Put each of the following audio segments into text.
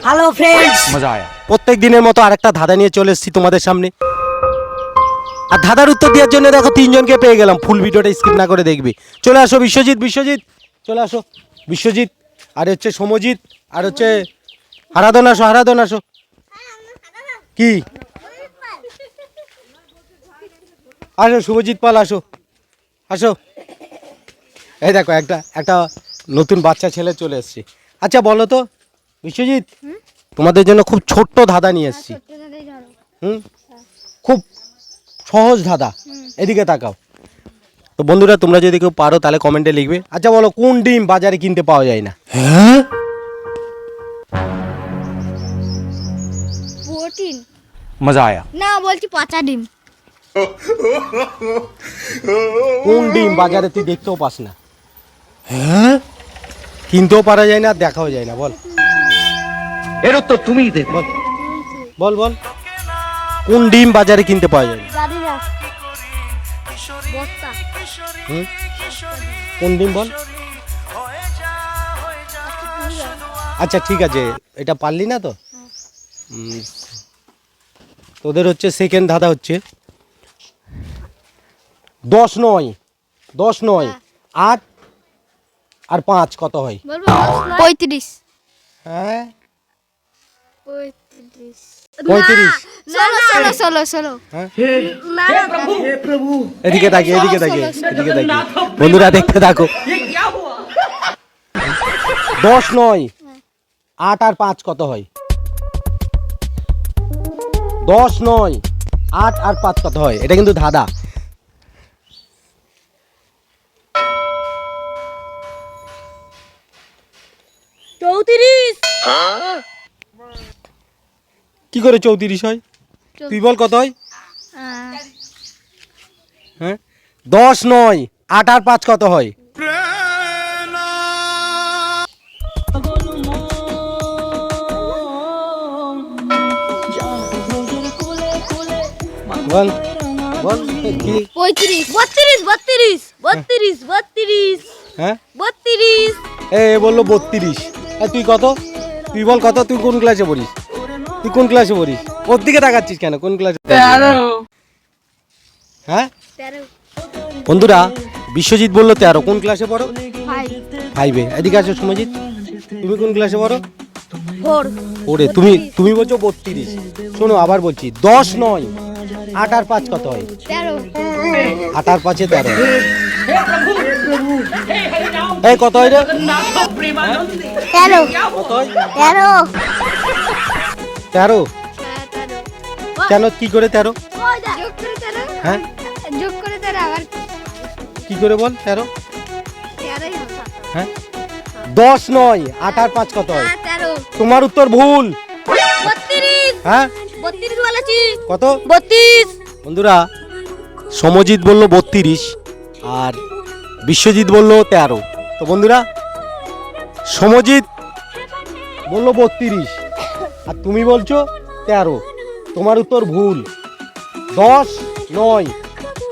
Hello friends, मजा आया। প্রত্যেক দিনের মতো আরেকটা ধাঁধা নিয়ে চলে এসেছি তোমাদের সামনে। আর ধাঁধার উত্তর দেওয়ার জন্য দেখো তিনজনকে পেয়ে গেলাম। ফুল ভিডিওটা স্কিপ না করে দেখবি। চলে আসো বিশ্বজিৎ, চলে আসো বিশ্বজিৎ, আর হচ্ছে সমজিৎ, আর হচ্ছে হারাধন আসো। কি আসো শুভজিৎ পাল, আসো। এই দেখো একটা নতুন বাচ্চা ছেলে চলে এসেছে। আচ্ছা বলো তো বিশ্বজিৎ, তোমাদের জন্য খুব ছোট্ট ধাঁধা নিয়ে এসেছি। খুব সহজ ধাঁধা, এদিকে তাকাও। তো বন্ধুরা তোমরা যদি কেউ পারো তাহলে কমেন্টে লিখবে। আচ্ছা বলো, কোন ডিম বাজারে কিনতে পাওয়া যায় না? হ্যাঁ? প্রোটিন मजा आया। না, বলছি পচা ডিম। কোন ডিম বাজারে তুই দেখতেও পাস না, হ্যাঁ? কিনতেও পারা যায় না, দেখাও যায় না? বল এর উত্তর তুমিই দেবে। বল বল কোন ডিম বাজারে কিনতে পাওয়া যায় না? জানি না। বস্তা। হুম? কোন ডিম বল? আচ্ছা ঠিক আছে, এটা পারলি না তো। তোদের হচ্ছে সেকেন্ড ধাঁধা হচ্ছে 10 নয় 8 আর 5 কত হয়? বলবো 35। হ্যাঁ 35 35। 16 হ্যাঁ? না এদিকে তাকিয়ে বন্ধুরা দেখতে থাকো। 10 নয় 8 আর 5 কত হয়? 10 নয় 8 আর 5 কত হয়? এটা কিন্তু ধাঁধা। কি করে 34 হয়? তুই বল কত হয়? হ্যাঁ 10 নয় 8 আর 5 কত হয়? বল বল কি? 35 32 হ্যাঁ 32 এ বললো 32। তুই কত? তুই বল কত? তুই কোন ক্লাসে পড়িস? ওর দিকে তাকাচ্ছিস কেন? কোন ক্লাসে? হ্যাঁ 13 বন্ধুরা বিশ্বজিৎ বললো 13। কোন ক্লাসে পড়ো? 5 5-এ। এদিকে আসো সমজিৎ, তুমি কোন ক্লাসে পড়ো? 4 ওরে তুমি বলছো 32। শোনো আবার বলছি, 10 নয় 8 আর 5 কত হয়? 13 8 আর 5-এ 13। এই কত হয় রে? 13 কত হয়? 13 13। কেন, কি করে 13? যোগ করে 13 হ্যাঁ যোগ করে 13 আবার কি করে বল 13? 13ই হবে। হ্যাঁ 10 নয় 8 আর 5 কত হয়? 13 তোমার উত্তর ভুল। 32 হ্যাঁ 32 বলেছি। কত? 32 বন্ধুরা সমজিৎ বলল 32 আর বিশ্বজিৎ বলল 13। তো বন্ধুরা সমজিৎ বলল 32 আর তুমি বলছো 13। তোমার উত্তর ভুল। 10 নয়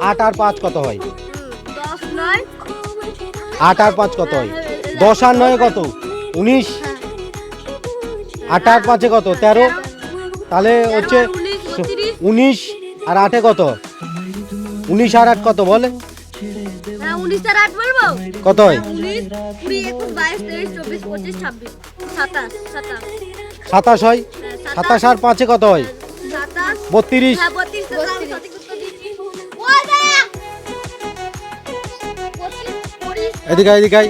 8 আর 5 কত হয়? 10 9 8 আর 5 কত হয়? 10 আর 9 কত? 19। 8 আর 5 কত? 13। তাহলে হচ্ছে 19 আর 8 কত? 19 আর 8 কত বলে? না 19 আর 8 বলবো। কত হয়? 19 20 21 22 23 24 25 26 27 27 হয়। 27 আর 5 কত হয়? 27 32। হ্যাঁ 32 তো আমি সঠিক উত্তর দিয়েছি। ওই দা 32 এদিকে আয়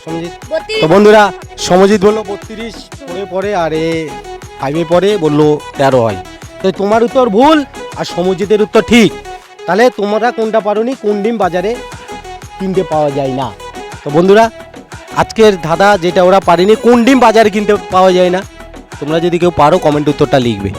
সমজিৎ। 32 তো বন্ধুরা সমজিৎ বললো 32 পরে আর এ 5-এ পরে বললো 13 হয়। তো তোমার উত্তর ভুল আর সমজিতের উত্তর ঠিক। তাহলে তোমরা কোনটা পারোনি? কোন ডিম বাজারে কিনতে পাওয়া যায় না? তো বন্ধুরা আজকের ধাঁধা যেটা ওরা পারেনি, কোন ডিম বাজারে কিনতে পাওয়া যায় না, তোমরা যদি কেউ পারো কমেন্ট উত্তরটা লিখবে।